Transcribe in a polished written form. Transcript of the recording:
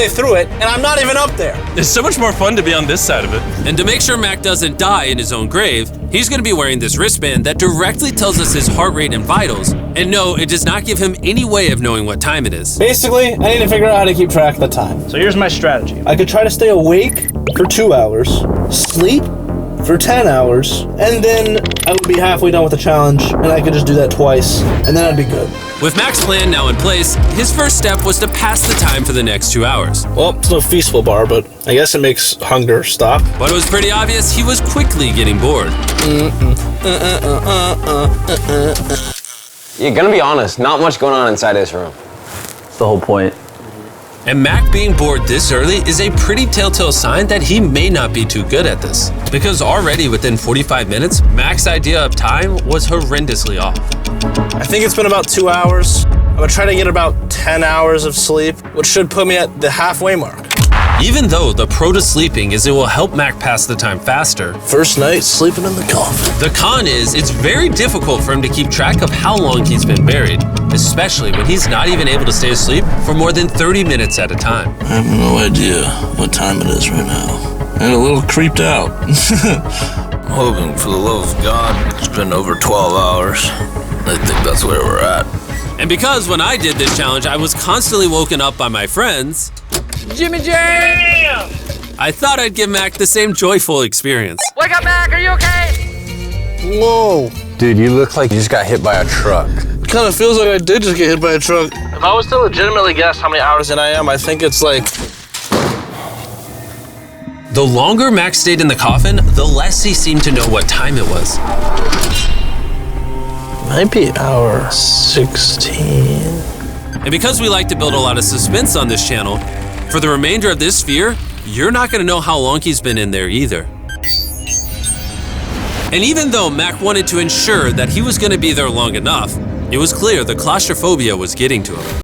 way through it, and I'm not even up there. It's so much more fun to be on this side of it. And to make sure Mac doesn't die in his own grave, he's going to be wearing this wristband that directly tells us his heart rate and vitals. And no, it does not give him any way of knowing what time it is. Basically, I need to figure out how to keep track of the time. So here's my strategy. I could try to stay awake for 2 hours, sleep for 10 hours, and then I would be halfway done with the challenge, and I could just do that twice, and then I'd be good. With Mac's plan now in place, his first step was to pass the time for the next 2 hours. Well, it's no Feastful bar, but I guess it makes hunger stop. But it was pretty obvious he was quickly getting bored. You're gonna be honest, not much going on inside this room. That's the whole point. And Mac being bored this early is a pretty telltale sign that he may not be too good at this. Because already within 45 minutes, Mac's idea of time was horrendously off. I think it's been about 2 hours. I'm gonna try to get about 10 hours of sleep, which should put me at the halfway mark. Even though the pro to sleeping is it will help Mac pass the time faster, First night sleeping in the coffin. the con is it's very difficult for him to keep track of how long he's been buried, especially when he's not even able to stay asleep for more than 30 minutes at a time. I have no idea what time it is right now. I'm a little creeped out. Hogan, for the love of God, it's been over 12 hours. I think that's where we're at. And because when I did this challenge, I was constantly woken up by my friends, Jimmy Jam! I thought I'd give Mac the same joyful experience. Wake up, Mac, are you okay? Whoa. Dude, you look like you just got hit by a truck. It kind of feels like I did just get hit by a truck. If I was to legitimately guess how many hours in I am, I think it's like... The longer Mac stayed in the coffin, the less he seemed to know what time it was. Might be hour 16. And because we like to build a lot of suspense on this channel, for the remainder of this sphere, you're not gonna know how long he's been in there either. And even though Mac wanted to ensure that he was gonna be there long enough, it was clear the claustrophobia was getting to him.